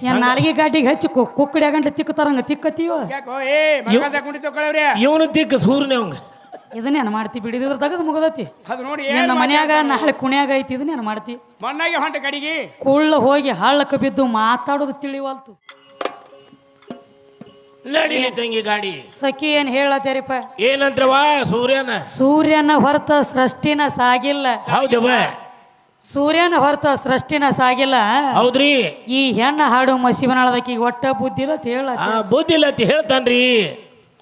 ಏನ್ ನಾಲ್ಗೆ ಗಾಡಿಗೆ ಹಚ್ಚಿ ಕುಕ್ಕಡಿ ಆಗಂಟ್ಲೆ ತಿಕ್ಕತಾರಂಗ ತಿಕ್ಕತ್ತೀವ ಯಾಕೋ ಏ ಮರ್ಕಾದ ಕುಂಡಿ ತಗೊಳ್ಳವ್ರಿ ಇವನು ದಿಕ್ಕ ಸೂರ್ಯನೇ ಅವಂಗ ಇದನ್ನೇನು ಮಾಡ್ತಿ ಬಿಡಿದ್ರ ತಗದು ಮುಗದತಿ ಅದು ನೋಡಿ ಏನ್ ಮನ್ಯಾಗ ನಾಳೆ ಕುಣ್ಯಾಗ ಐತಿ ಇದನ್ನೇನು ಮಾಡ್ತಿ ಮಣ್ಣಾಗೆ ಹೊಂಟ ಕಡಿಗೆ ಕುಳ್ಳ ಹೋಗಿ ಹಳ್ಳಕ್ಕೆ ಬಿದ್ದು ಮಾತಾಡೋದು ತಿಳಿವಲ್ತು ನಡೀಲಿ ತಂಗಿ ಗಾಡಿ ಸಖಿ ಏನ್ ಹೇಳತ್ತೇರಿಪ್ಪ ಏನಂತ್ರವಾ ಸೂರ್ಯನ ಹೊರತ ಸೃಷ್ಟಿನ ಸಾಗಿಲ್ಲ ಹೌದವ ಸೂರ್ಯನ ಹೊರತ ಸೃಷ್ಟಿನ ಸಾಗಿಲ್ಲ ಹೌದ್ರಿ ಈ ಹೆಣ್ಣ ಹಾಡು ಮಸಿಬನಾಳದಕ್ಕೆ ಒಟ್ಟ ಬುದ್ಧಿ ಇಲ್ಲ ಅಂತ ಹೇಳ ಬುದ್ಧಿ ಇಲ್ಲ ಅಂತ ಹೇಳ್ತಾನ್ರಿ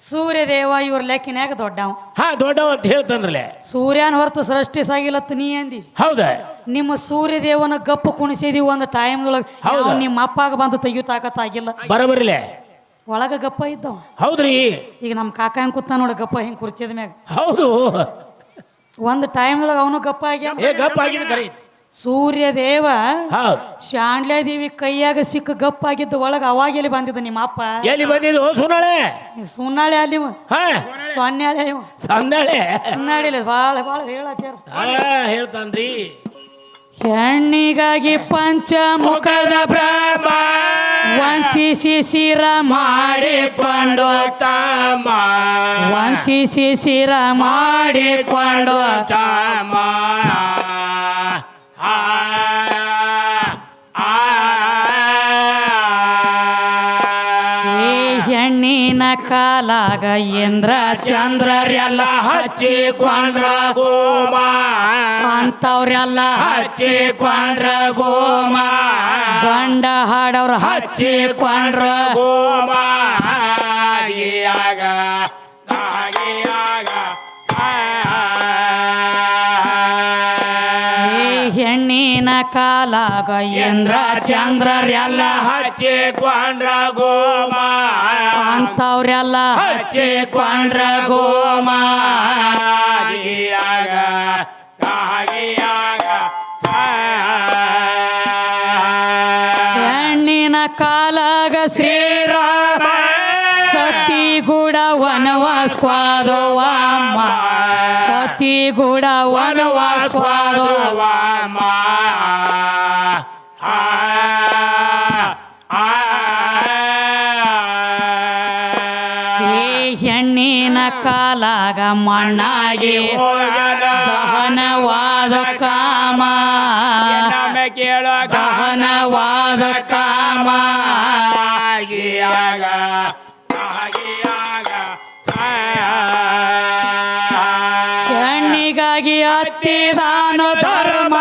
ಸೂರ್ಯದೇವ ಇವ್ರ ಲೆಕ್ಕಿನ್ಯಾಗ ದೊಡ್ಡವ ಹಾ ದೊಡ್ಡವ ಅಂತ ಹೇಳ್ತಾನ್ರಲ್ಲ ಸೂರ್ಯನ ಹೊರತು ಸೃಷ್ಟಿ ಸಾಗಿಲ್ಲತ್ತ ನೀ ಅಂದಿ ಹೌದಾ ನಿಮ್ಮ ಸೂರ್ಯದೇವನ ಗಪ್ಪು ಕುಣಿಸಿದೀವಿ ಒಂದು ಟೈಮ್ದೊಳಗೆ ನಿಮ್ಮ ಅಪ್ಪಾಗ ಬಂದು ತೆಗಿಯೋ ತಾಕತ್ತಾಗಿಲ್ಲ ಬರಬರಿಲೆ ಒಳಗ ಗಪ್ಪ ಇದ್ದವ ಹೌದ್ರಿ ಈಗ ನಮ್ಮ ಕಾಕ ಹೆಂಗ್ ಕೂತ ನೋಡ ಗಪ್ಪ ಹಿಂಗ್ ಕುರ್ಚಿದ ಮ್ಯಾಗ ಹೌದು ಒಂದು ಟೈಮ್ದೊಳಗೆ ಅವನು ಗಪ್ಪ ಆಗ್ಯಾನ ಏ ಗಪ್ಪ ಆಗಿದೆ ಕರೆ ಸೂರ್ಯದೇವ ಹೌದು ಶಾಂಡ್ಲೇದೇವಿ ಕೈಯಾಗ ಸಿಕ್ಕ ಗಪ್ಪ ಆಗಿದ್ದು ಒಳಗೆ ಅವಾಗೆಲ್ಲಿ ಬಂದಿದ್ದ ನಿಮ್ಮ ಅಪ್ಪ ಎಲ್ಲಿ ಬಂದಿದ್ದು ಸುನಾಳೆ ಸುನ್ನಾಳೆ ಅಲ್ಲಿ ಹಾ ಸೊನ್ಯಾಳೆ ಇವ ಸಂದಾಳೆ ಸುನ್ನಾಳಿಲ್ಲ ಭಾಳ ಭಾಳ ಹೇಳತ್ಯಾರ ಹೇಳ್ತಾನ್ರಿ ಹೆಣ್ಣಿಗಾಗಿ ಪಂಚಮುಖದ ಬ್ರಹ್ಮ ವಂಚಿಸಿ ಶಿರ ಮಾಡಿಕೊಂಡು ತಮ್ಮ ವಂಚಿಸಿ ಶಿರ ಮಾಡಿಕೊಂಡು ತಮ್ಮ ಹೆಣ್ಣಿನ ಕಾಲಾಗ ಇಂದ್ರ ಚಂದ್ರರೆಲ್ಲ ಹಚ್ಚಿಕೊಂಡ್ರ ಗೋಮ ಅಂತವ್ರೆಲ್ಲ ಹಚ್ಚಿಕೊಂಡ್ರ ಗೋಮ ಗಂಡ ಹಾಡವ್ರ ಹಚ್ಚಿಕೊಂಡ್ರ ಗೋಮ ಆಗ ಹೆಣ್ಣಿನ ಕಾಲಾಗ ಇಂದ್ರ ಚಂದ್ರರೆಲ್ಲ ಹಚ್ಚಿಕೊಂಡ್ರ ಗೋಮ ಅಂತವ್ರೆಲ್ಲ ಹಚ್ಚಿಕೊಂಡ್ರ ಗೋಮ ಹೆಣ್ಣಿನ ಕಾಲಾಗ ಶ್ರೀರಾಮ ಸತಿ ಗುಡ ವನವಾಸ್ವಾದವ ಸತಿ ಗುಡ ವನವಾಸ್ವಾದವ ಹೆಣ್ಣಿನ ಕಾಲಾಗ ಮಣ್ಣಾಗಿ ದಹನವಾದ ಕಾಮ ಕೇಳ ದಹನವಾದ ಕಾಮ ಹೆಣ್ಣಿಗಾಗಿ ಹತ್ತಿದಾನು ಧರ್ಮ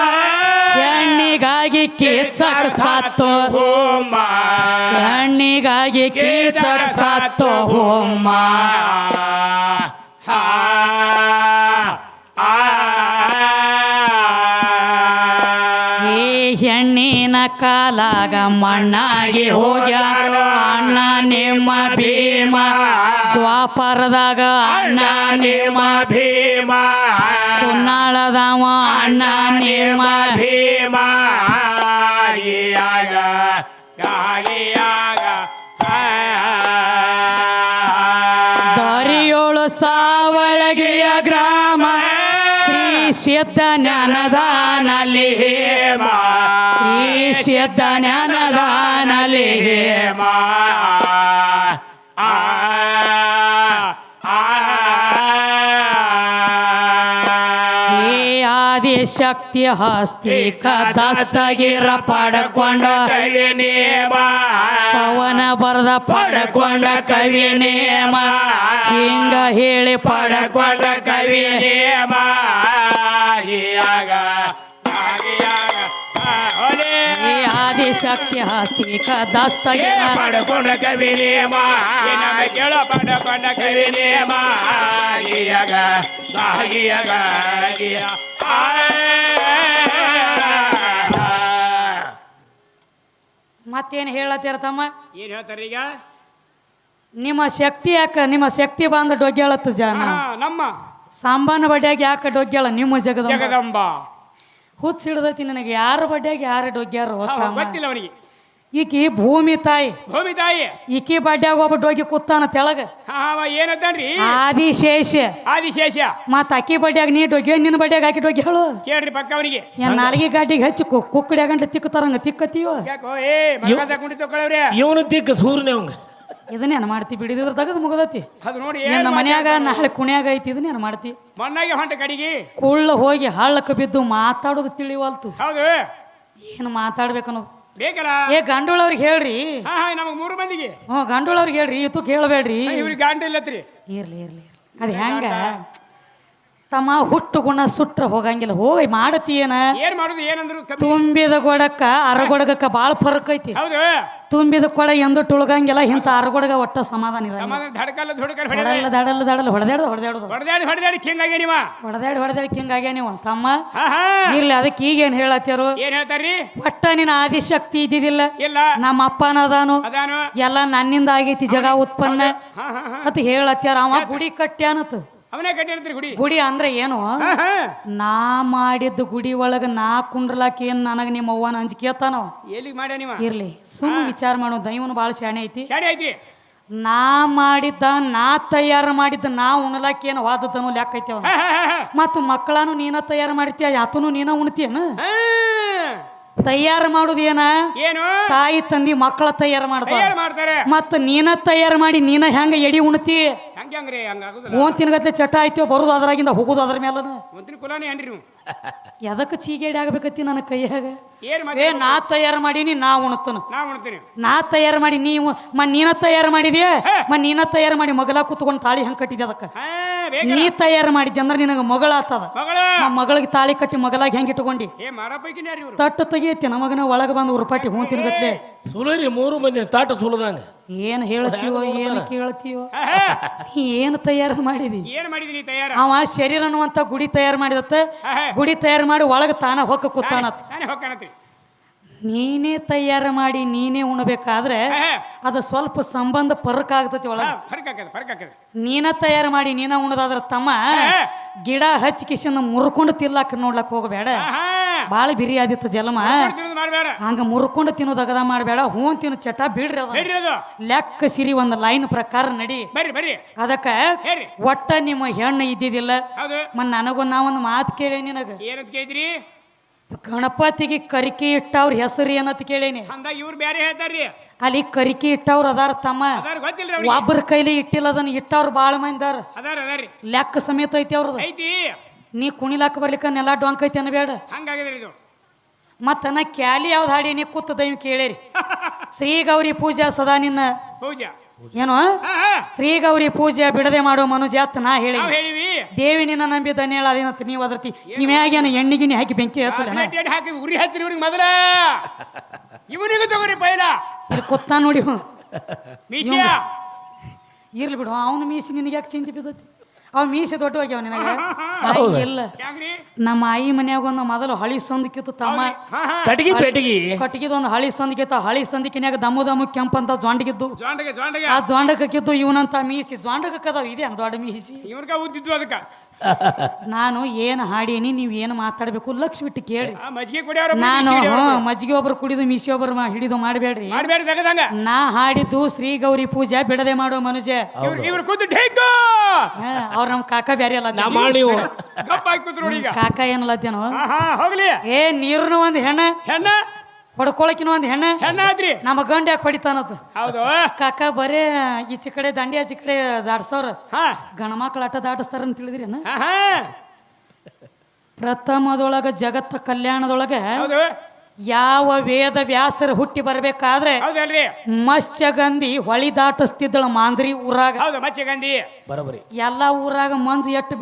ಹೆಣ್ಣಿಗಾಗಿ ಕೀಚಕ ಸತ್ತು ಹೋಮ ಹೆಣ್ಣಿಗಾಗಿ ಕೀಚಕ ಸತ್ತು ಹೋಮ ಹೆಣ್ಣಿನ ಕಾಲಾಗ ಮಣ್ಣಾಗಿ ಹೋಗ್ಯಾರ ಅಣ್ಣ ನಿಮ್ಮ ಭೀಮ ದ್ವಾಪರದಾಗ ಅಣ್ಣ ನಿಮ್ಮ ಭೀಮ ಸುನ್ನಾಳದವ ಅಣ್ಣ ನಿಮ್ಮ ಭೀಮ ದರಿಯೋಳು ಸಾವಳಗಿಯ ಗ್ರಾಮ ಶ್ರೀ ಸಿದ್ಧ ಜ್ಞಾನದಾನಲ್ಲಿ ಹೇಮ ಶ್ರೀ ಸಿದ್ಧ ಜ್ಞಾನದಾನಲ್ಲಿ ಹೇಮ ಶಕ್ತಿ ಹಸ್ತಿ ದಸ್ತಗಿರ ಪಡ್ಕೊಂಡ ಕವಿ ನೇಮ ಪವನ ಬರದ ಪಡ್ಕೊಂಡ ಕವಿ ನೇಮ ಹಿಂಗ ಹೇಳಿ ಪಡ್ಕೊಂಡ ಕವಿ ನೇಮ ಆದಿಶಕ್ತಿ ಹಸ್ತಿ ದಸ್ತಗಿರ ಪಡ್ಕೊಂಡ ಕವಿ ನೇಮ ಕೇಳ ಪಡ್ಕೊಂಡ ಕವಿ ನೇಮ ಮತ್ತೇನು ಹೇಳತ್ತೀರ ತಮ್ಮ ಏನ್ ಹೇಳ್ತಾರ ಈಗ ನಿಮ್ಮ ಶಕ್ತಿ ಯಾಕ ನಿಮ್ಮ ಶಕ್ತಿ ಬಂದ ಡೊಗ್ಗ್ಯಾಳತ್ತು ಜನ ನಮ್ಮ ಸಾಂಬಾನ ಬಡ್ಯಾಗ ಯಾಕೆ ಡೊಗ್ಗ್ಯಾಳ ನಿಮ್ಮ ಜಗದಂಬ ಹುಚ್ಚ ಹಿಡ್ದೈತಿ ನನಗೆ ಯಾರ ಬಡ್ಯಾಗ ಯಾರು ಡೊಗ್ಗ್ಯಾರ ಗೊತ್ತಿಲ್ಲ ಅವನಿಗೆ ಈಕಿ ಭೂಮಿ ತಾಯಿ ಭೂಮಿ ತಾಯಿ ಈಕಿ ಬಡ್ಡ್ಯಾಗ ಒಬ್ಬ ಡೋಗಿ ಕೂತಾನ ತೆಳಗ ಏನಂತಾನ್ರಿ ಆದಿಶೇಷ ಆದಿಶೇಷ ಮತ್ತ ಅಕ್ಕಿ ಬಡ್ಡ್ಯಾಗ ನೀ ಡೊಗ್ಗಿ ನಿನ್ನ ಬಡ್ಡ್ಯಾಗ ಹಾಕಿ ಡೊಗ್ಗಿ ಹೇಳು ಕೇಳ್ರಿ ಪಕ್ಕ ಅವನಿಗೆ ಏನ್ ನಾಲ್ಗಿ ಗಾಡಿಗೆ ಹಚ್ಚಿ ಕುಕ್ಕಡಿ ಗಂಟ್ಲೆ ತಿಕ್ಕತಾರಂಗ ತಿಕ್ಕತ್ತೀವ ಯಾಕೋ ಕುಂಡಿ ತಗೊಳವ್ರೆ ಇವನು ತಿಕ್ಕ ಸೂರ್ಯನೇ ಅವಂಗ ಇದನ್ನೇನು ಮಾಡ್ತಿ ಬಿಡಿದ್ರ ತಗದ್ ಮುಗದತಿ ಅದು ನೋಡಿ ನನ್ನ ಮನ್ಯಾಗ ನಾಳೆ ಕುಣ್ಯಾಗ ಐತಿ ಇದನ್ನೇನು ಮಾಡ್ತಿ ಮಣ್ಣಾಗೆ ಹೊಂಟ ಕಡಿಗೆ ಕುಳ್ಳ ಹೋಗಿ ಹಳ್ಳಕ್ಕೆ ಬಿದ್ದು ಮಾತಾಡೋದು ತಿಳಿವಲ್ತು ಹೌದು ಏನು ಮಾತಾಡ್ಬೇಕನ್ನೋದು ಬೇಕಲ್ಲ ಏ ಗಂಡೋಳವ್ರಿಗೆ ಹೇಳ್ರಿ ನಮಗ್ 3 ಮಂದಿಗೆ ಗಂಡೋಳವ್ರಿಗೆ ಹೇಳ್ರಿ ಇತ್ತು ಕೇಳಬೇಡ್ರಿ ಇವ್ರಿಗೆ ಗಂಡ ಇಲ್ಲತ್ರಿ ಇರ್ಲಿ ಇರ್ಲಿ ಅದ್ ಹೆಂಗ ತಮ್ಮ ಹುಟ್ಟು ಗುಣ ಸುಟ್ರ ಹೋಗಂಗಿಲ್ಲ ಹೋಗಿ ಮಾಡತಿ ಏನ ಏನ್ ಮಾಡುದು ಏನಂದ್ರು ತುಂಬಿದ ಗೊಡಕ್ಕ ಅರಗೊಡಗಕ್ಕ ಬಾಳ ಫರಕ್ ಐತಿ ಹೌದು ತುಂಬಿದ ಕೊಡ ಎಂದು ತುಳ್ಗಂಗಿಲ್ಲ ಇಂತ ಅರಗೊಡಗ ಒಟ್ಟ ಸಮಾಧಾನ ಇಲ್ಲ ದಡಲ್ಲ ಹೊಡೆದಾಡಿ ಹಿಂಗಾಗಿ ನೀವ ಹೊಡೆದಾಡಿ ಹಿಂಗಾಗ್ಯ ನೀವು ತಮ್ಮ ಇರ್ಲಿ ಅದಕ್ಕೆ ಈಗೇನ್ ಹೇಳತ್ಯಾರು ಏನ್ ಹೇಳ್ತಾರ್ರಿ ಒಟ್ಟ ನಿನ್ನ ಆದಿಶಕ್ತಿ ಇದ್ದಿದ್ದಿಲ್ಲ ಇಲ್ಲ ನಮ್ಮ ಅಪ್ಪನದಾನು ಅದಾನು ಎಲ್ಲ ನನ್ನಿಂದ ಆಗೈತಿ ಜಗ ಉತ್ಪನ್ನ ಅತ್ ಹೇಳತ್ಯಾರ ಅವ ಗುಡಿ ಕಟ್ಟ್ಯಾನತ್ ಅವನೇ ಕಟ್ಟಿರ್ತೀರಿ ಗುಡಿ ಗುಡಿ ಅಂದ್ರೆ ಏನು ನಾ ಮಾಡಿದ್ದು ಗುಡಿ ಒಳಗ ನಾ ಕುಂಡ್ರಲಾಕ ಏನ್ ನನಗ ನಿಮ್ಮ ಅವ್ವನ ಅಂಜಿಕೇತಾನ ಎಲ್ಲಿಗೆ ಮಾಡ್ಯ ನೀವ ಇರ್ಲಿ ಸುಮ್ಮ ವಿಚಾರ ಮಾಡೋ ದೈವನು ಬಾಳ ಶಾಣೆ ಐತಿ ಶಾಡಿ ಐತ್ರಿ ನಾ ಮಾಡಿದ್ದ ನಾ ತಯಾರು ಮಾಡಿದ್ದ ನಾ ಉಣಲಾಕ ಏನು ವಾದದನು ಲೆಕ್ಕ ಐತಿ ಅವ ಮತ್ತ ಮಕ್ಕಳಾನು ನೀನ ತಯಾರು ಮಾಡ್ತೀಯ ಯಾತನು ನೀನ ಉಣ್ತೀಯನ ತಯಾರು ಮಾಡುದು ಏನ ಏನು ತಾಯಿ ತಂದಿ ಮಕ್ಕಳ ತಯಾರು ಮಾಡ್ತಾರೆ ಮತ್ತ ನೀನ ತಯಾರು ಮಾಡಿ ನೀನ ಹೆಂಗ ಎಡಿ ಉಣ್ತಿ ಹಂಗ್ರಿ ಓಂತಿನಗತ್ತೆ ಚಟ ಆಯ್ತೋ ಬರುದು ಅದ್ರಾಗಿಂದ ಹೋಗುದು ಅದ್ರ ಮೇಲನ ಒಂದಿನ ಕುಲಾನಿ ಏನ್ರಿ ನೀವು ಎದಕ್ಕೆ ಚೀಗೇಡಿ ಆಗ್ಬೇಕತ್ತಿ ನನ್ನ ಕೈಯಾಗ ಏನ್ ಏ ನಾ ತಯಾರು ಮಾಡೀನಿ ನಾ ಉಣತನ ನಾ ಉಣ್ತೀನಿ ನಾ ತಯಾರು ಮಾಡಿ ನೀವು ನೀನ ತಯಾರು ಮಾಡಿದ್ಯಾ ನೀನ ತಯಾರು ಮಾಡಿ ಮಗಳ ಕುತ್ಕೊಂಡು ತಾಳಿ ಹೆಂಗ್ ಕಟ್ಟಿದ್ದೆ ಅದಕ್ಕ ನೀ ತಯಾರು ಮಾಡಿದ್ದೆ ಅಂದ್ರೆ ನಿನಗ ಮಗಳ ಆತದ ಮಗಳಿಗೆ ತಾಳಿ ಕಟ್ಟಿ ಮಗಳಾಗಿ ಹೆಂಗ್ ಇಟ್ಕೊಂಡಿ ತಟ್ಟು ತೆಗಿಯತ್ತಿ ನಮಗನ ಒಳಗ ಬಂದು ಉರುಪಾಟಿ ಹೂಂತಿನಗತ್ಲೆ ಸುಲರಿ 3 ಮಂದಿ ತಾಟ ಸುಲದಂಗ ಏನ್ ಹೇಳ್ತೀವೋ ಏನು ಕೇಳ್ತೀವೋ ಏನು ತಯಾರು ಮಾಡಿದಿ ಏನ್ ಮಾಡಿದೀನಿ ತಯಾರು ಅವ ಶರೀರ ಅನ್ನುವಂತ ಗುಡಿ ತಯಾರು ಮಾಡಿದತ್ತ ಗುಡಿ ತಯಾರು ಮಾಡಿ ಒಳಗ ತಾನ ಹೊಕ್ಕ ಕೂತಾನತ್ ನೀನೇ ತಯಾರು ಮಾಡಿ ನೀನೇ ಉಣಬೇಕಾದ್ರೆ ಅದು ಸ್ವಲ್ಪ ಸಂಬಂಧ ಫರಕ್ ಆಗ್ತತಿ ಒಳಗ ನೀನ ತಯಾರು ಮಾಡಿ ನೀನ ಉಣದಾದ್ರ ತಮ್ಮ ಗಿಡ ಹಚ್ಚಿ ಕಿಶನ್ ಮುರ್ಕೊಂಡು ತಿನ್ಲಾಕ ನೋಡ್ಲಕ್ ಹೋಗಬೇಡ ಬಾಳ ಬಿರಿ ಆದಿತ್ತು ಜಲಮ ಹಂಗ ಮುರ್ಕೊಂಡು ತಿನ್ನೋದಗದ ಮಾಡಬೇಡ ಹೂನ್ ತಿನ್ನು ಚಟ ಬಿಡ್ರಿ ಅದ ಲೆಕ್ಕ ಸಿರಿ ಒಂದು ಲೈನ್ ಪ್ರಕಾರ ನಡಿ ಅದಕ್ಕ ಒಟ್ಟ ನಿಮ್ಮ ಹೆಣ್ಣು ಇದ್ದಿದ್ದಿಲ್ಲ ನನಗೊಂದು ನಾವೊಂದು ಮಾತು ಕೇಳಿ ನಿನಗ ಗಣಪತಿಗೆ ಕರಿಕೆ ಇಟ್ಟವ್ರ ಹೆಸರು ಏನಂತ ಕೇಳೇನಿ ಇವ್ರು ಬೇರೆ ಹೇಳ್ತಾರ್ರಿ ಅಲ್ಲಿ ಕರಿಕೆ ಇಟ್ಟವ್ರ ಅದಾರ ತಮ್ಮ ಒಬ್ಬರ ಕೈಲಿ ಇಟ್ಟಿಲ್ಲ ಅದನ್ನ ಇಟ್ಟವ್ರ ಬಾಳ ಮಂದಾರ ಲೆಕ್ಕ ಸಮೇತ ಐತಿ ಅವ್ರದ ನೀ ಕುಣಿಲಾಕ ಬರ್ಲಿಕ್ಕ ನೆಲ ಡೊಂಕ್ ಐತಿ ಅನ್ಬೇಡ ಮತ್ತ ನಾ ಕ್ಯಾಲಿ ಯಾವ್ದು ಹಾಡಿ ನೀ ಕೂತ ದೈವ ಕೇಳೇರಿ ಶ್ರೀ ಗೌರಿ ಪೂಜಾ ಸದಾ ನಿನ್ನ ಪೂಜಾ ಏನು ಶ್ರೀ ಗೌರಿ ಪೂಜೆ ಬಿಡದೆ ಮಾಡೋ ಮನುಜಾತ್ ನಾ ಹೇಳಿ ದೇವಿ ನಿನ್ನ ನಂಬಿ ಧನ್ಯಳ ಅದೇನಂತ ನೀವು ಅದರ್ತಿ ಕಿವ್ಯಾಗೇನ ಎಣ್ಣಿಗಿನಿ ಹಾಕಿ ಬೆಂಕಿ ಹಾಕಿ ಉರಿ ಹಚ್ಚಿರಿ ಇವ್ರಿಗೆ ಮೊದಲ ಇವನಿಗೂ ತಗೋರಿ ಪೈಲ ಇಲ್ಲಿ ಕೂತಾ ನೋಡಿ ಮೀಸಿಯ ಇರ್ಲಿ ಬಿಡು ಅವನು ಮೀಸಿ ನಿನಗೆ ಯಾಕೆ ಚಿಂತೆ ಬಿದ್ದತಿ ಅವ್ ಮೀಸೆ ದೊಡ್ಡ ಹೋಗ್ಯಾವ ನಿನಗೆ ಇಲ್ಲ ನಮ್ಮ ಆಯಿ ಮನ್ಯಾಗ ಒಂದು ಮೊದಲು ಹಳಿ ಸಂದಿಕಿತ್ತು ತಮ್ಮ ಕಟ್ಟಿಗಿದ್ದು ಒಂದು ಹಳಿ ಸಂದಿಕಿತ್ತು ಹಳಿ ಸಂದಿಕಿನ್ಯಾಗ ದಮ್ಮು ಕೆಂಪ ಅಂತ ಜೊಂಡಗಿದ್ದು ಆ ಜೊಂಡಕ್ಕಿದ್ದು ಇವನಂತ ಮೀಸಿ ಜೊಂಡಕದಾವ ಇದೆ ದೊಡ್ಡ ಮೀಸಿ ಇವ್ರಗ ಉದ್ದಿದ್ದು ಅದಕ್ಕ ನಾನು ಏನು ಹಾಡೀನಿ ನೀವು ಏನು ಮಾತಾಡ್ಬೇಕು ಲಕ್ಷ ಬಿಟ್ಟು ಕೇಳಿ ನಾನು ಮಜ್ಜಿಗೆ ಒಬ್ರು ಕುಡಿದು ಮೀಸಿ ಒಬ್ರು ಹಿಡಿದು ಮಾಡಬೇಡ್ರಿ ನಾ ಹಾಡಿದ್ದು ಶ್ರೀ ಗೌರಿ ಪೂಜೆ ಬಿಡದೆ ಮಾಡೋ ಮನುಜ ಅವ್ರ ನಮ್ ಕಾಕ ಬ್ಯಾರೆ ಅಲ್ಲ ಕಾಕ ಏನಲ್ಲತ್ತೇನೋ ಏ ನೀರ್ನು ಒಂದ್ ಹೆಣ್ಣ ಹೊಡ್ಕೊಳಕಿನ ಒಂದ್ ಹೆಣ್ಣಾದ್ರಿ ನಮ್ಮ ಗಂಡ ಯಾಕೆ ಹೊಡಿತಾನದ ಕಾಕ ಬರೇ ಈಚೆ ಕಡೆ ದಂಡಿ ಆಚೆ ಕಡೆ ದಾಡ್ಸವ್ರ ಗಣಮಕ್ಳು ಆಟ ದಾಟಿಸ್ತಾರ ಅಂತ ತಿಳಿದ್ರಿ ಪ್ರಥಮದೊಳಗ ಜಗತ್ತ ಕಲ್ಯಾಣದೊಳಗ ಯಾವ ವೇದ ವ್ಯಾಸರ ಹುಟ್ಟಿ ಬರ್ಬೇಕಾದ್ರೆ ಮತ್ಸ್ಯಗಂಧಿ ಹೊಳಿ ದಾಟಿಸ್ತಿದ್ದಳ ಮಾಂಜ್ರಿ ಊರಾಗ ಎಲ್ಲಾ ಊರಾಗ ಮಂಜು ಎಟ್ಟು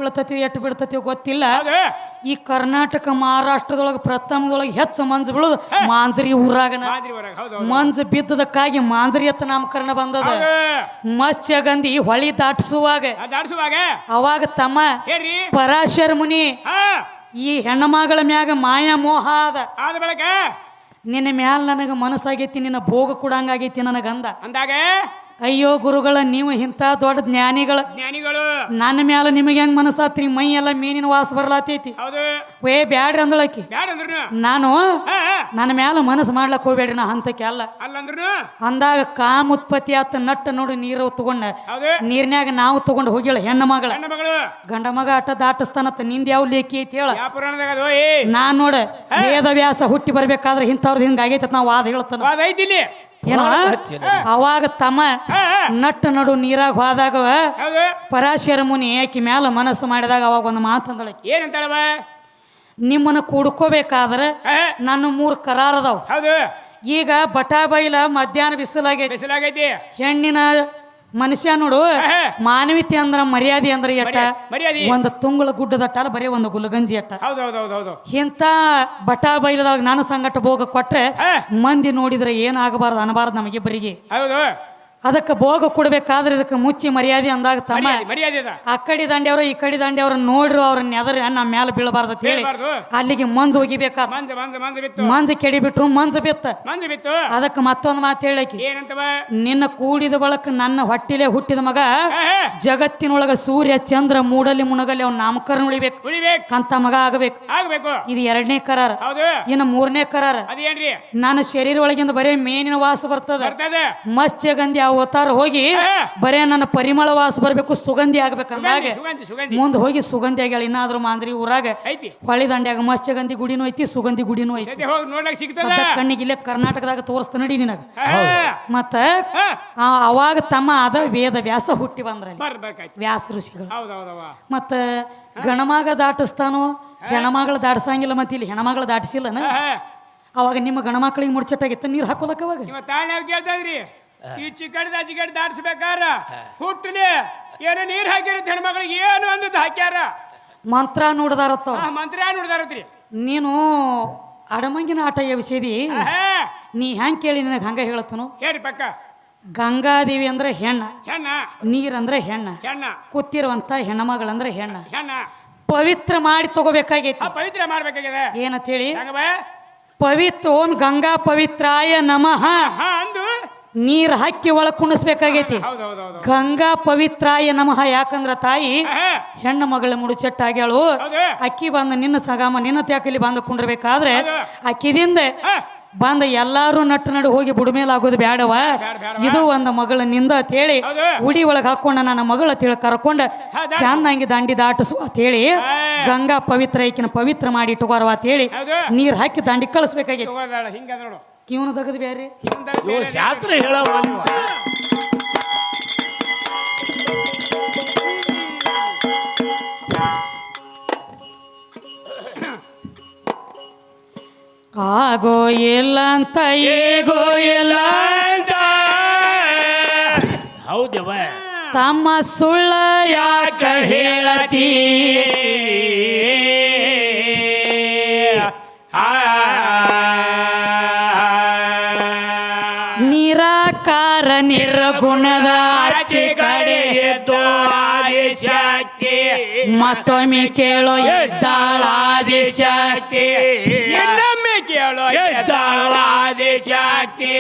ಬೀಳ್ತತಿಯೋ ಗೊತ್ತಿಲ್ಲ ಈ ಕರ್ನಾಟಕ ಮಹಾರಾಷ್ಟ್ರದೊಳಗ ಪ್ರಥಮದೊಳಗೆ ಹೆಚ್ಚು ಮಂಜು ಬೀಳುದು ಮಾಂಜ್ರಿ ಊರಾಗನ ಮಂಜು ಬಿದ್ದದಕ್ಕಾಗಿ ಮಾಂಜ್ರಿ ಎತ್ತ ನಾಮಕರಣ ಬಂದದ ಮತ್ಸ್ಯಗಂಧಿ ಹೊಳಿ ದಾಟಿಸುವಾಗ ಅವಾಗ ತಮ್ಮ ಪರಾಶರ ಮುನಿ ಈ ಹೆಣ್ಣಮಗಳ ಮ್ಯಾಗ ಮಾಯಾ ಮೋಹ ಆದ ಬಳಕ ನಿನ್ನ ಮ್ಯಾಲ ನನಗ ಮನಸ್ಸಾಗೈತಿ ನಿನ್ನ ಭೋಗ ಕೊಡಂಗಾಗೈತಿ ನನಗಂದ ಅಂದಾಗ ಅಯ್ಯೋ ಗುರುಗಳ ನೀವು ಇಂಥ ದೊಡ್ಡ ಜ್ಞಾನಿಗಳು ನನ್ನ ಮ್ಯಾಲ ನಿಮಗೆ ಹೆಂಗ್ ಮನಸ್ಸಾತ್ರಿ ಮೈ ಎಲ್ಲ ಮೀನಿನ ವಾಸ ಬರ್ಲಾತೈತಿ ವೇ ಬ್ಯಾಡ್ರಿ ಅಂದಳಕಿ ನಾನು ನನ್ನ ಮ್ಯಾಲ ಮನಸ್ಸು ಮಾಡ್ಲಕ್ ಹೋಗ್ಬೇಡ್ರಿ ನಾ ಹಂತಕ್ಕೆ ಅಲ್ಲ ಅಂದಾಗ ಕಾಮ ಉತ್ಪತ್ತಿ ಆತ ನಟ್ಟ ನೋಡಿ ನೀರು ತಗೊಂಡ ನೀರ್ನ್ಯಾಗ ನಾವು ತಗೊಂಡು ಹೋಗಿಳ ಹೆಣ್ಣ ಮಗಳ ಗಂಡ ಮಗ ಆಟ ದಾಟಿಸ್ತಾನತ್ತ ನಿಂದ ಯಾವ ಲೇಖಿ ಐತಿ ಹೇಳ ನಾನ್ ನೋಡ ವೇದ ವ್ಯಾಸ ಹುಟ್ಟಿ ಬರ್ಬೇಕಾದ್ರೆ ಇಂಥವ್ರದ್ದು ಹಿಂಗ ಆಗೈತ ನಾವು ವಾದ ಹೇಳ್ತಾನ ಏನೋ ಅವಾಗ ತಮ್ಮ ನಟ್ಟ ನಡು ನೀರಾಗ ಹೋದಾಗ ಪರಾಶರ ಮುನಿ ಆಕಿ ಮ್ಯಾಲ ಮನಸ್ಸು ಮಾಡಿದಾಗ ಅವಾಗ ಒಂದು ಮಾತಂದಳ ಏನಂತಾಳವ ನಿಮ್ಮನ್ನ ಕುಡ್ಕೋಬೇಕಾದ್ರೆ ನನ್ನ 3 ಕರಾರದವ್ ಈಗ ಬಟಾ ಬೈಲ ಮಧ್ಯಾಹ್ನ ಬಿಸಿಲಾಗೈತಿ ಹೆಣ್ಣಿನ ಮನುಷ್ಯ ನೋಡು ಮಾನವೀಯತೆ ಅಂದ್ರ ಮರ್ಯಾದೆ ಅಂದ್ರೆ ಎಟ್ಟ ಒಂದು ತುಂಗಳ ಗುಡ್ಡದಟ್ಟ ಬರೀ ಒಂದು ಗುಲಗಂಜಿ ಅಟ್ಟ ಇಂಥ ಬಟಾ ಬೈಲದಾಗ ನಾನು ಸಂಗಟ ಭೋಗ ಕೊಟ್ರೆ ಮಂದಿ ನೋಡಿದ್ರೆ ಏನಾಗಬಾರ್ದು ಅನ್ನಬಾರ್ದು ನಮಗೆ ಬರಿಗೆ ಅದಕ್ಕೆ ಭೋಗ ಕೊಡ್ಬೇಕಾದ್ರೆ ಇದಕ್ಕೆ ಮುಚ್ಚಿ ಮರ್ಯಾದೆ ಅಂದಾಗ ತಮ್ಮ ಆ ಕಡೆ ದಂಡೆಯವರು ಈ ಕಡೆ ದಂಡೆಯವ್ರ ನೋಡ್ರು ಅವ್ರನ್ನ ಎದರಿ ನಮ್ಮ ಮೇಲೆ ಬೀಳಬಾರ್ದು ಅಂತ ಹೇಳಿ ಅಲ್ಲಿಗೆ ಮಂಜು ಹೋಗಿಬೇಕಾದ ಮಂಜು ಕೆಡಿಬಿಟ್ರು ಮಂಜು ಬಿತ್ತ ಅದಕ್ಕೆ ಮತ್ತೊಂದು ಮಾತು ಹೇಳಕಿ ನಿನ್ನ ಕೂಡಿದ ಬಳಕ ನನ್ನ ಹೊಟ್ಟಿಲೆ ಹುಟ್ಟಿದ ಮಗ ಜಗತ್ತಿನೊಳಗ ಸೂರ್ಯ ಚಂದ್ರ ಮೂಡಲಿ ಮುಣಗಲಿ ಅವ್ನ ನಾಮಕರಣ ಉಳಿಬೇಕು ಅಂತ ಮಗ ಆಗಬೇಕು ಇದು 2ನೇ ಕರಾರ ಇನ್ನು 3ನೇ ಕರಾರ ನನ್ನ ಶರೀರ ಒಳಗಿಂದ ಬರೀ ಮೇನಿನ ವಾಸ ಬರ್ತದ ಮತ್ಸ್ಯಗಂಧಿ ಅವತಾರ ಹೋಗಿ ಬರೇ ನನ್ನ ಪರಿಮಳ ವಾಸ ಬರ್ಬೇಕು ಸುಗಂಧಿ ಆಗ್ಬೇಕಂದಾಗ ಮುಂದೆ ಹೋಗಿ ಸುಗಂಧಿ ಆಗ್ಯಾಳ ಇನ್ನಾದ್ರೂ ಮಾಂಜ್ರಿ ಊರಾಗ ಹೊಳಿ ದಂಡ್ಯಾಗ ಮತ್ಸ್ಯಗಂಧಿ ಗುಡಿನೂ ಐತಿ ಸುಗಂಧಿ ಗುಡಿನೂ ಐತಿ ಕಣ್ಣಿಗೆ ಇಲ್ಲೇ ಕರ್ನಾಟಕದಾಗ ತೋರಿಸ್ತ ನಡಿ ನಿನಗ ಮತ್ತ ಅವಾಗ ತಮ್ಮ ಅದ ವೇದ ವ್ಯಾಸ ಹುಟ್ಟಿ ಬಂದ್ರಲ್ಲಿ ವ್ಯಾಸ ಋಷಿಗಳು ಮತ್ತ ಗಣಮಗ ದಾಟಿಸ್ತಾನೋ ಹೆಣ್ಮಗಳು ದಾಟಿಸಂಗಿಲ್ಲ ಮತ್ತೆ ಇಲ್ಲಿ ಹೆಣ್ಮಗಳು ದಾಟಿಸಿಲ್ಲನ ಅವಾಗ ನಿಮ್ಮ ಗಣಮಕ್ಳಿಗೆ ಮುಡ್ಚಟ್ಟಾಗಿತ್ತ ನೀರ್ ಹಾಕೋಲಕ್ಕ ಅವಾಗ ಈ ಚಿಕಡ್ ದಾಟಿಸ್ಬೇಕಾರ ಹುಟ್ಟಲಿ ಏನೋ ನೀರ್ ಹಾಕಿರತ್ ಹೆಣ್ಮಕ್ಳಿಗೆ ಏನು ಅಂದದ್ದು ಹಾಕ್ಯಾರ ಮಂತ್ರ ನೋಡ್ದಾರತ್ತ ಮಂತ್ರ ನೋಡ್ದಾರತ್ರಿ ನೀನು ಅಡಮಂಗಿನ ಆಟ ವಿಷಯದಿ ನೀ ಹೆಂಗ್ ಕೇಳಿ ನಿನಗೆ ಹಂಗ ಹೇಳತ್ತನು ಹೇಳಿ ಪಕ್ಕ ಗಂಗಾದೇವಿ ಅಂದ್ರೆ ಹೆಣ್ಣ ನೀರಂದ್ರೆ ಹೆಣ್ಣ ಕೂತಿರುವಂತ ಹೆಣ್ಮಗಳಂದ್ರೆ ಹೆಣ್ಣ ಪವಿತ್ರ ಮಾಡಿ ತಗೋಬೇಕಾಗೈತಿ ಪವಿತ್ರ ಮಾಡ್ಬೇಕಾಗಿದೆ ಏನಂತ ಹೇಳಿ ಪವಿತ್ರ ಓಂ ಗಂಗಾ ಪವಿತ್ರಾಯ ನಮಃ ಅಂದು ನೀರ್ ಹಾಕಿ ಒಳಗ್ ಕುಣಿಸ್ಬೇಕಾಗೈತಿ ಗಂಗಾ ಪವಿತ್ರಾಯ ನಮಃ ಯಾಕಂದ್ರ ತಾಯಿ ಹೆಣ್ಣು ಮಗಳ ಮುಡುಚೆಟ್ಟಾಗ್ಯಾಳು ಅಕ್ಕಿ ಬಂದ ನಿನ್ನ ಸಗಾಮ ನಿನ್ನ ತ್ಯಾಕಲಿ ಬಂದ ಕುಂಡ್ರಬೇಕಾದ್ರೆ ಅಕ್ಕಿದಿಂದ ಬಂದ ಎಲ್ಲಾರು ನಟ್ಟು ನಡು ಹೋಗಿ ಬುಡಮೇಲೆ ಆಗೋದು ಬ್ಯಾಡವ ಇದು ಒಂದು ಮಗಳ ನಿಂದ ಅಂತೇಳಿ ಉಡಿ ಒಳಗೆ ಹಾಕೊಂಡ ನನ್ನ ಮಗಳ ತಿಳಿ ಕರ್ಕೊಂಡ ಚಂದಂಗಿ ದಂಡಿ ದಾಟಿಸು ಅಂತೇಳಿ ಗಂಗಾ ಪವಿತ್ರ ಈಕಿನ ಪವಿತ್ರ ಮಾಡಿ ಇಟ್ಟುಕೋರವ ಅಂತೇಳಿ ನೀರ್ ಹಾಕಿ ದಂಡಿ ಕಳಿಸ್ಬೇಕಾಗೈತಿ ಕಿವನು ತಗದು ಬ್ಯಾರಿ ಶಾಸ್ತ್ರ ಹೇಳವ ಆಗೋ ಇಲ್ಲ ಅಂತ ಏಗೋ ಇಲ್ಲ ಅಂತ ಹೌದವ ತಮ್ಮ ಸುಳ್ಳ ಯಾಕ ಹೇಳತಿ ನಿರಾಕಾರ ನಿರ್ಗುಣದ ಆಚೆ ಕಡೆ ಎದ್ದು ಆದಿಶಕ್ತಿ ಮತ್ತೊಮ್ಮೆ ಕೇಳೋ ಎದ್ದಾಳಾದಿಶಕ್ತಿ ಇನ್ನೊಮ್ಮೆ ಕೇಳೋ ಎದ್ದಾಳಾದಿಶಕ್ತಿ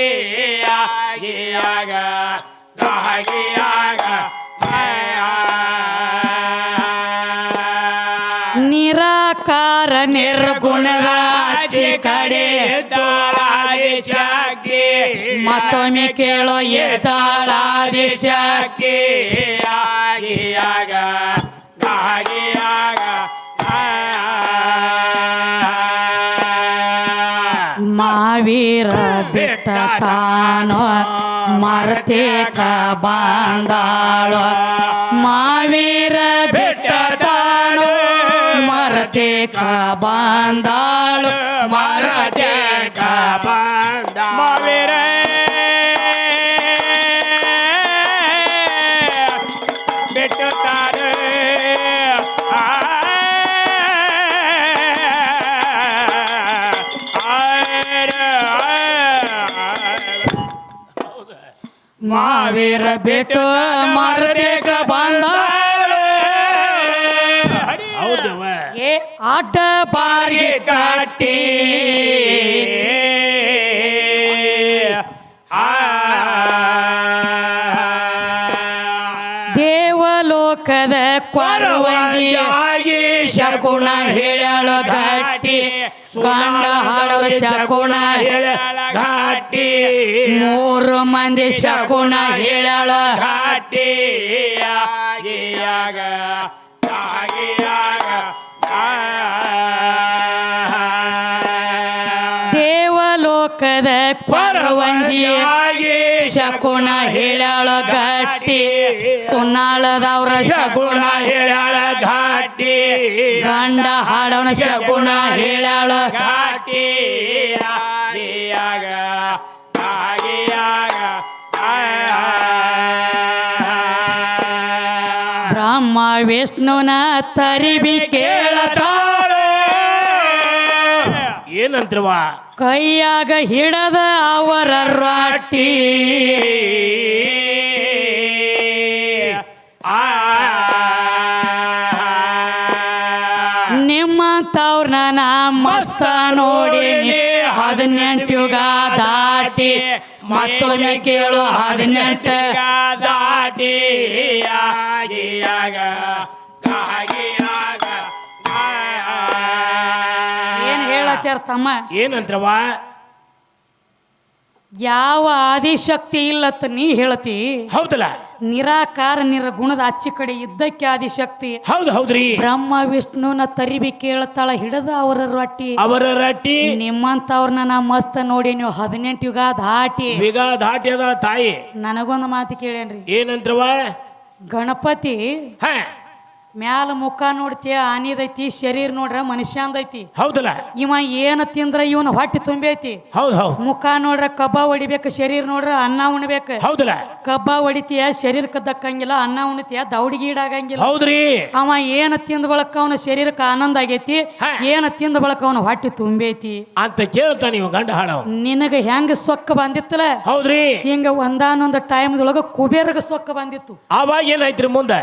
ಆಗಿಯಾಗ ಆಗಿಯಾಗ ನಿರಾಕಾರ ನಿರ್ಗುಣದ ಆಚೆ ಕಡೆ ಎದ್ದಾಳಾದಿಶಕ್ತಿ ಮತ್ತೊಮ್ಮೆ ಕೇಳೋ ಎದ್ದಾಳಾದಿಶಕ್ತಿ ಆಗಿಯಾಗ ಆಗಿಯಾಗ ಮಾವೀರ ಬಿಟ್ಟ ತಾನೋ ಮರ್ತೇಕ ಬಾಂದಾಳೋ ಮಾವೀರ ಬಿಟ್ಟ ತಾನೋ ಮರ್ತೇಕ ಬಾಂದಾಳು ಮರತೇಕ ಬಂದ ಮಾವೀರ ಬಿಟ್ಟುತ್ತಾರೆ ಮಾವೀರ ಬಿಟ್ಟು ಮರ್ತೇಕ ಬಾಂದಾಳು ಹೌದವ ಏ ಆಟ ಬಾರಿಗೆ ಕಟ್ಟಿ ದೇವಲೋಕದ ಕ್ವಾರವಂಜಿ ಶಕುನ ಹೇಳ್ಯಾಳ ಘಾಟಿ ಗಂಡ ಹಾಡೋರ ಶಕುನ ಹೇಳ್ಯಾಳ ಘಾಟಿ 3 ಮಂದಿ ಶಕುನ ಹೇಳ್ಯಾಳ ಘಾಟಿ ಆಗಿಯಾಗ ಆಗಿಯಾಗ ದೇವಲೋಕದ ಕ್ವಾರವಂಜಿ ಶಕುನ ಹೇಳ್ಯಾಳ ಘಾಟಿ ಸುನ್ನಾಳದವ್ರ ಶಕುನ ಹೇಳ್ಯಾಳ ಘಾಟಿ ಗಂಡ ಹಾಡೋನ ಶಕುನ ಹೇಳ್ಯಾಳ ಘಾಟಿ ಆಗಿಯಾಗ ಆಗಿಯಾಗ ಬ್ರಹ್ಮ ವಿಷ್ಣುನ ತರಿಬಿ ಕೇಳತಾಳ ಏನಂತ್ರವ ಕೈಯಾಗ ಹಿಡದ ಅವರ ರಾಟಿ ನಿಮ್ಮಂತವ್ರನ್ನ ನಾ ಮಸ್ತ ನೋಡಿನಿ 18 ಯುಗ ದಾಟಿ ಮತ್ತೊಮ್ಮೆ ಕೇಳು 18 ದಾಟಿ ಆಗಿಯಾಗ ಆಗಿಯಾಗ ಏನ್ ಹೇಳತ್ಯಾರ ತಮ್ಮ ಏನಂತ್ರವ ಯಾವ ಆದಿಶಕ್ತಿ ಇಲ್ಲತ್ತ ನೀ ಹೇಳ್ತಿ ಹೌದಲ್ಲ ನಿರಾಕಾರ ನಿರ್ಗುಣದ ಆಚೆ ಕಡೆ ಇದ್ದಕ್ಕೆ ಆದಿಶಕ್ತಿ ಹೌದು ಹೌದ್ರಿ ಬ್ರಹ್ಮ ವಿಷ್ಣುನ ತರಿಬಿ ಕೇಳ್ತಾಳ ಹಿಡದ ಅವರ ರೊಟ್ಟಿ ಅವರ ರಟ್ಟಿ ನಿಮ್ಮಂತವ್ರನ್ನ ನಾ ಮಸ್ತ್ ನೋಡಿ ನೀವು 18 ಯುಗ ದಾಟಿ ಬಿಗ ದಾಟಿ ಅದ ತಾಯಿ ನನಗೊಂದು ಮಾತು ಕೇಳೇನ್ರಿ ಏನಂತ್ರವ ಗಣಪತಿ ಹ ಮ್ಯಾಲ ಮುಖ ನೋಡ್ತೀಯ ಆನಿದೈತಿ ಶರೀರ ನೋಡ್ರ ಮನುಷ್ಯಂದೈತಿ ಹೌದಲ್ಲ ಇವ ಏನ ತಿಂದ್ರ ಇವನ ಹೊಟ್ಟೆ ತುಂಬೈತಿ ಹೌದು ಹೌದು ಮುಖ ನೋಡ್ರ ಕಬ್ಬ ಹೊಡಿಬೇಕು ಶರೀರ ನೋಡ್ರ ಅನ್ನ ಉಣ್ಬೇಕು ಹೌದಲ್ಲ ಕಬ್ಬ ಹೊಡಿತೀಯ ಶರೀರಕ್ಕೆ ದಕ್ಕಂಗಿಲ್ಲ ಅನ್ನ ಉಣ್ತೀಯ ದೌಡಿಗೆ ಈಡಾಗಂಗಿಲ್ಲ ಹೌದ್ರಿ ಅವ ಏನ ತಿಂದ ಬಳಕ ಅವನ ಶರೀರಕ್ಕೆ ಆನಂದ ಆಗೈತಿ ಏನ ತಿಂದ ಬಳಕ ಅವನ ಹೊಟ್ಟೆ ತುಂಬೈತಿ ಅಂತ ಕೇಳ್ತಾನ ನೀವು ಗಂಡ ಹಾಡವ್ ನಿನಗ ಹೆಂಗ ಸೊಕ್ಕ ಬಂದಿತ್ತಲ್ಲ ಹೌದ್ರಿ ಹಿಂಗ ಒಂದಾನೊಂದು ಟೈಮ್ದೊಳಗ ಕುಬೇರಗ ಸೊಕ್ಕ ಬಂದಿತ್ತು ಆವಾಗ ಏನಾಯ್ತ್ರಿ ಮುಂದೆ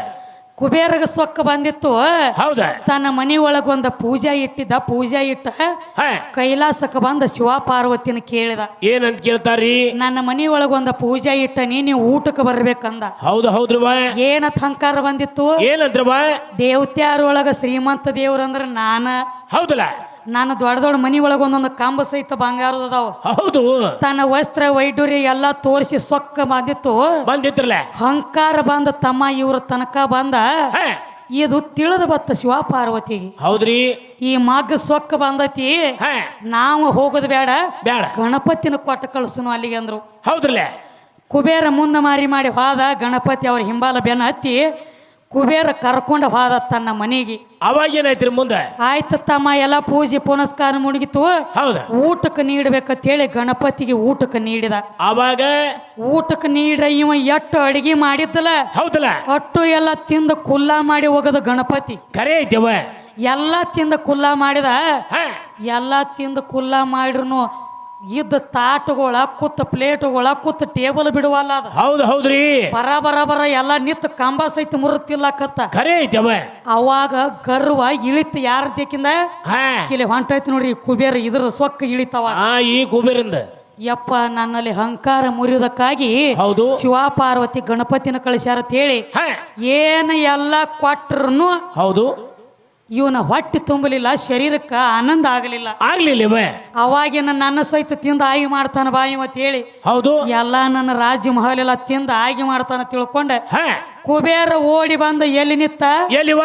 ಕುಬೇರಗ ಸೊಕ್ಕ ಬಂದಿತ್ತು ಹೌದ ತನ್ನ ಮನಿ ಒಳಗ ಒಂದು ಪೂಜಾ ಇಟ್ಟಿದ್ದ ಪೂಜಾ ಇಟ್ಟ ಹ ಕೈಲಾಸಕ್ಕೆ ಬಂದ ಶಿವ ಪಾರ್ವತಿನ ಕೇಳಿದ ಏನಂತ ಕೇಳ್ತಾರಿ ನನ್ನ ಮನಿ ಒಳಗ ಒಂದು ಪೂಜಾ ಇಟ್ಟನಿ ನೀವು ಊಟಕ್ಕೆ ಬರ್ಬೇಕಂದ ಹೌದು ಹೌದ್ರವ ಏನತ್ ಹಂಕಾರ ಬಂದಿತ್ತು ಏನಂತ್ರವ ದೇವತ್ಯಾರೊಳಗ ಶ್ರೀಮಂತ ದೇವ್ರಂದ್ರ ನಾನ ಹೌದಲ್ಲ ನಾನು ದೊಡ್ಡ ದೊಡ್ಡ ಮನಿ ಒಳಗ ಒಂದೊಂದು ಕಂಬ ಸಹಿತ ಬಂಗಾರದ ಅದಾವ ಹೌದು ತನ್ನ ವಸ್ತ್ರ ವೈಡೂರ್ಯ ಎಲ್ಲಾ ತೋರಿಸಿ ಸೊಕ್ಕ ಬಂದಿತ್ತು ಬಂದಿತ್ರಲ್ಲ ಹಂಕಾರ ಬಂದ ತಮ್ಮ ಇವ್ರ ತನಕ ಬಂದ ಹ ಇದು ತಿಳಿದು ಬತ್ತ ಶಿವ ಪಾರ್ವತಿಗೆ ಹೌದ್ರಿ ಈ ಮಗ್ಗ ಸೊಕ್ಕ ಬಂದೈತಿ ಹ ನಾವು ಹೋಗೋದು ಬೇಡ ಬೇಡ ಗಣಪತಿನ ಕೊಟ್ಟ ಕಳ್ಸುನು ಅಲ್ಲಿಗೆ ಅಂದ್ರು ಹೌದ್ರಲ್ಲ ಕುಬೇರ ಮುಂದ ಮಾರಿ ಮಾಡಿ ಹೋದ ಗಣಪತಿ ಅವ್ರ ಹಿಂಬಾಲ ಬೆನ್ನ ಹತ್ತಿ ಕುಬೇರ ಕರ್ಕೊಂಡು ಹೋದ ತನ್ನ ಮನೆಗೆ ಅವಾಗ ಏನಾಯ್ತ್ರಿ ಮುಂದೆ ಆಯ್ತು ತಮ್ಮ ಎಲ್ಲ ಪೂಜೆ ಪುನಸ್ಕಾರ ಮುಗಿತು ಹೌದ ಊಟಕ್ಕೆ ನೀಡ್ಬೇಕಂತೇಳಿ ಗಣಪತಿಗೆ ಊಟಕ್ಕೆ ನೀಡಿದ ಅವಾಗ ಊಟಕ್ಕೆ ನೀಡ್ರ ಇವ ಎಷ್ಟು ಅಡಿಗೆ ಮಾಡಿದ್ದಲ್ಲ ಹೌದಲ್ಲ ಅಟ್ಟು ಎಲ್ಲ ತಿಂದು ಕುಲ್ಲ ಮಾಡಿ ಹೋಗದ ಗಣಪತಿ ಕರೆ ಐತಿವ ಎಲ್ಲ ತಿಂದ ಕುಲ್ಲ ಮಾಡಿದ ಹ ಎಲ್ಲ ತಿಂದು ಕುಲ್ಲ ಮಾಡಿರ್ನು ಇದ್ದ ತಾಟುಗಳ ಕೂತ ಪ್ಲೇಟುಗಳ ಕೂತ ಟೇಬಲ್ ಬಿಡುವಲ್ಲ ಅದ ಹೌದು ಹೌದ್ರಿ ಬರ ಬರ ಬರ ಎಲ್ಲ ನಿಂತು ಕಂಬ ಸಹಿತ ಮುರುತ್ತಿಲ್ಲಕತ್ತ ಕರೆ ಐತಿವ ಅವಾಗ ಗರ್ವ ಇಳಿತು ಯಾರ ದೇಕಿಂದ ಹ ಕಿಲಿ ಹೊಂಟೈತಿ ನೋಡ್ರಿ ಕುಬೇರ ಇದ್ರ ಸೊಕ್ಕ ಇಳಿತವ ಈ ಕುಬೇರಿಂದ ಯಪ್ಪ ನನ್ನಲ್ಲಿ ಅಹಂಕಾರ ಮುರಿಯೋದಕ್ಕಾಗಿ ಹೌದು ಶಿವ ಪಾರ್ವತಿ ಗಣಪತಿನ ಕಳಿಸ್ಯಾರ ಅಂತ ಹೇಳಿ ಹ ಏನ ಎಲ್ಲ ಕೊಟ್ರು ಹೌದು ಇವನ ಹೊಟ್ಟೆ ತುಂಬಲಿಲ್ಲ ಶರೀರಕ್ಕೆ ಆನಂದ ಆಗಲಿಲ್ಲ ಆಗ್ಲಿಲ್ಲವ ಅವಾಗಿನ ನನ್ನ ಸಹಿತ ತಿಂದ ಆಗಿ ಮಾಡ್ತಾನ ಬಾಯಿ ಅಂತ ಹೇಳಿ ಹೌದು ಎಲ್ಲ ನನ್ನ ರಾಜ್ಯ ಮಹಲ್ ಎಲ್ಲ ತಿಂದ ಆಗಿ ಮಾಡ್ತಾನ ತಿಳ್ಕೊಂಡೆ ಹ ಕುಬೇರ ಓಡಿ ಬಂದ ಎಲ್ಲಿ ನಿತ್ತ ಎಲ್ಲಿವ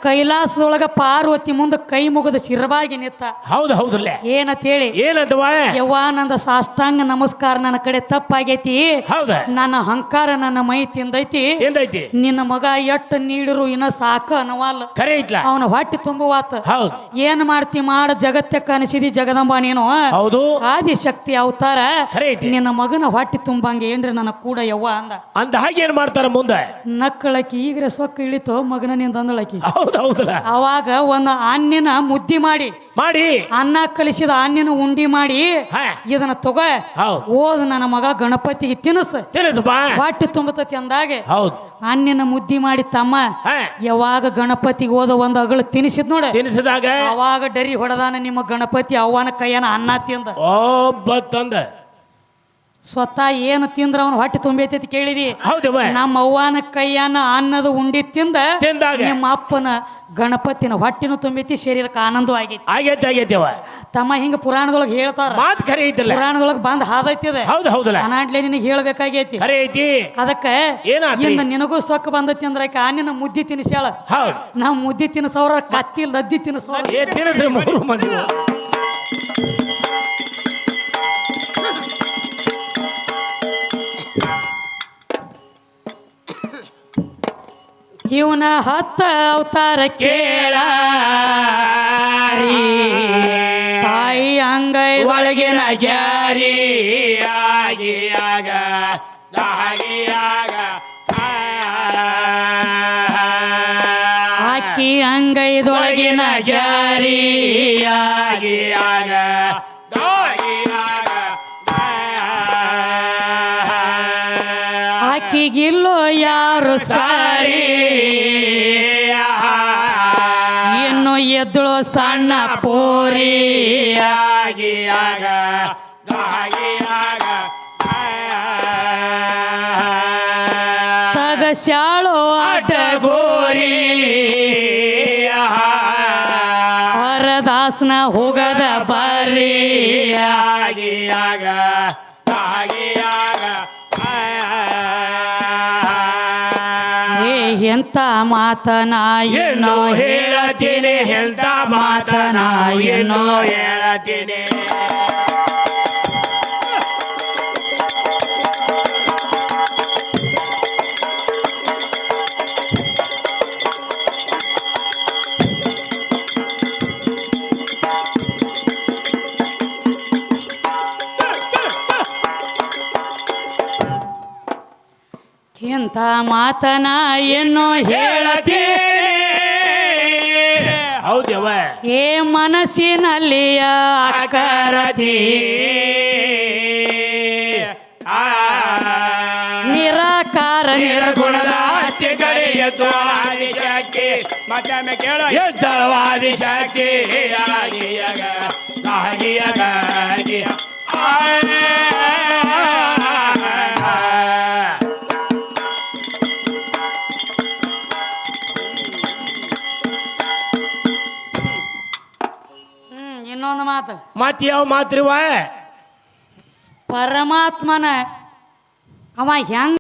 ಕೈಲಾಸದೊಳಗ ಪಾರ್ವತಿ ಮುಂದೆ ಕೈ ಮುಗಿದ ಶಿರಬಾಗಿ ನಿತ್ತ ಹೌದು ಹೌದ್ರಲ್ಲ ಏನಂತ ಹೇಳಿ ಏನಂತವ ಯವ್ವ ನಂದ ಸಾಷ್ಟಾಂಗ ನಮಸ್ಕಾರ ನನ್ನ ಕಡೆ ತಪ್ಪಾಗೈತಿ ಹೌದ ನನ್ನ ಅಹಂಕಾರ ನನ್ನ ಮೈ ತಿಂದೈತಿ ಎಂದೈತಿ ನಿನ್ನ ಮಗ ಎಟ್ಟು ನೀಡಿರು ಇನ್ನ ಸಾಕ ಅನ್ನವಲ್ಲ ಕರೆ ಐತ್ಲ ಅವನ ಹೊಟ್ಟೆ ತುಂಬುವಾತ ಹೌದು ಏನ್ ಮಾಡ್ತಿ ಮಾಡ ಜಗತ್ತಕ್ಕ ಅನಿಸಿದಿ ಜಗದಂಬ ನೀನು ಹೌದು ಆದಿಶಕ್ತಿ ಅವತಾರ ಕರೆ ಐತಿ ನಿನ್ನ ಮಗನ ಹೊಟ್ಟೆ ತುಂಬಂಗೆ ಏನ್ರಿ ನನ್ನ ಕೂಡ ಯವ್ವ ಅಂದ ಅಂತ ಹಾಗೆ ಏನ್ ಮಾಡ್ತಾರ ಮುಂದೆ ನಕ್ಕಳಕಿ ಈಗ್ರೆ ಸೊಕ್ಕ ಇಳಿತು ಮಗನ ನಿಂದ ಅಂದಳಕಿ ಹೌದು ಹೌದಲ್ಲ ಅವಾಗ ಒಂದು ಅನ್ನಿನ ಮುದ್ದಿ ಮಾಡಿ ಮಾಡಿ ಅನ್ನ ಕಲಿಸಿದ ಅನ್ನಿನ ಉಂಡಿ ಮಾಡಿ ಹ ಇದನ್ನ ತಗೋ ಹೌದು ಓದ್ ನನ್ನ ಮಗ ಗಣಪತಿಗೆ ತಿನ್ನಿಸ ತಿಳಿಸಪ್ಪ ಹೊಟ್ಟೆ ತುಂಬತತಿ ಅಂದಾಗೆ ಹೌದು ಅನ್ನಿನ ಮುದ್ದಿ ಮಾಡಿ ತಮ್ಮ ಹ ಯಾವಾಗ ಗಣಪತಿಗೆ ಓದ ಒಂದು ಅಗಳು ತಿನ್ನಿಸಿದ್ ನೋಡ ತಿನ್ನಿಸಿದಾಗ ಅವಾಗ ಡರಿ ಹೊಡೆದಾನ ನಿಮ್ಮ ಗಣಪತಿ ಅವನ ಕೈಯನ ಅನ್ನ ತಿಂದ ಒಬ್ಬ ತಂದ ಸ್ವತಃ ಏನು ತಿಂದ್ರ ಅವನು ಹೊಟ್ಟೆ ತುಂಬೈತಿ ಕೇಳಿದಿ. ಹೌದವ ನಮ್ಮ ಅವ್ವನ ಕೈಯನ್ನ ಅನ್ನದ ಉಂಡಿ ತಿಂದಾಗ ನಿಮ್ಮ ಅಪ್ಪನ ಗಣಪತಿನ ಹೊಟ್ಟಿನ ತುಂಬೈತಿ, ಶರೀರಕ್ಕೆ ಆನಂದವಾಗೈತಿ. ಆಗೈತವ ತಮ್ಮ ಹಿಂಗ ಪುರಾಣದೊಳಗೆ ಹೇಳ್ತಾರ, ಮಾತ್ ಖರೆ ಐತಿಲ್ಲ, ಪುರಾಣದೊಳಗೆ ಬಂದ್ ಹಾದೈತಿದೆ. ಹೌದಲ್ಲ ಅನಾಡ್ಲೆ ನಿನಗೆ ಹೇಳ್ಬೇಕಾಗೈತಿ. ಖರೆ ಐತಿ. ಅದಕ್ಕೆ ಏನಾತ್ರಿ? ಇನ್ನು ನಿನಗೂ ಸೊಕ್ಕ ಬಂದೈತಿ ಅಂದ್ರೆ ಆನಿನ ಮುದ್ದಿ ತಿನ್ಸ್ಯಾಳ. ಹೌದು, ನಾವು ಮುದ್ದಿ ತಿನ್ಸವ್ರ ಕತ್ತಿ ಲದ್ದಿ ತಿನ್ಸವ್ರ. ತಿನ್ನಿಸ್ರಿ 3 ಮಂದಿ. ಇವನ 10 ಅವತಾರ ಕೇಳ ತಾಯಿ ಅಂಗೈ ಒಳಗಿನ ಗ್ಯಾರಿ ಆಗಿಯಾಗ ಆಕಿ ಅಂಗೈದೊಳಗಿನ ಗ್ಯಾರಿ ಆಗಿಯಾಗ ಆಕಿಗಿಲ್ಲೋ ಯಾರು ಸಾರಿ, ಇನ್ನು ಎದ್ದಳು ಸಣ್ಣ ಪೋರಿ ಆಗಿಯಾಗ ತಗಸ್ಯಾಳು ಅಡ್ಡಗೋರಿ ಹರದಾಸನ ಹೋಗದ ಬರ್ರಿ ಆಗಿಯಾಗ ಎಂತ ಮಾತನ ಏನೋ ಹೇಳತೀನಿ, ಎಂತ ಮಾತನ ಏನೋ ಹೇಳತೀನಿ. ಎಂತ ಮಾತನ ಏನೋ ಹೇಳತೀನಿ. ಹೌದವ ಏ ಮನಸ್ಸಿನಲ್ಲಿಯ ಅಕರತಿ ನಿರಾಕಾರ ನಿರ್ಗುಣದ ಹತ್ಯೆ ಕಡೆ ಎದ್ದುವಾದಿ ಶಕ್ತಿ ಮತ್ತೊಮ್ಮೆ ಕೇಳ ಎದ್ದಳವಾದಿ ಶಕ್ತಿ ಆಗಿಯಾಗ ಇನ್ನೊಂದು ಮಾತು. ಮತ್ ಯಾವ ಮಾತ್ರಿವ ಪರಮಾತ್ಮನ ಅವ ಹೆಂಗ